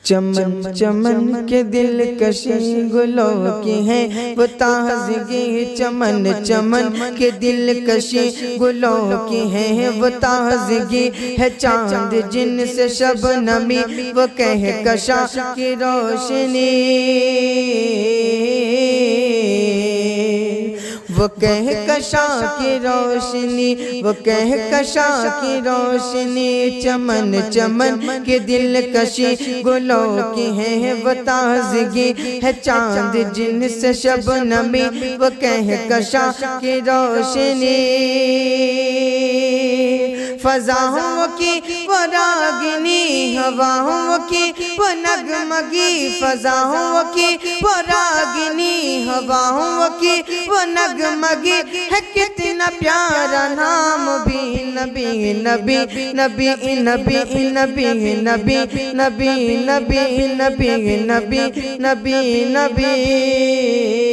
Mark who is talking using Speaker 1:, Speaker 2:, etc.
Speaker 1: चमन चमन के दिल कशी गुलों की है वो ताज़गी। चमन चमन के दिल कशी गुलों की है वो ताज़गी है। चांद जिनसे शबनमी वो कहकशा की रोशनी, वो कहकशा की रोशनी, वो कहकशा की रोशनी। चमन चमन के दिल कशी गुलों की है वो ताज़गी है। चांद जिनसे शबनमी वो कहकशा की रोशनी। फ़ज़ाओं की वो रागिनी, हवाओं की वो नगमगी। फ़ज़ाओं की वो रागिनी, हवाओं की वो नगमगी है। कितना प्यारा नाम भी नबी नबी नबी नबी नबी नबी नबी नबी नबी नबी नबी नबी।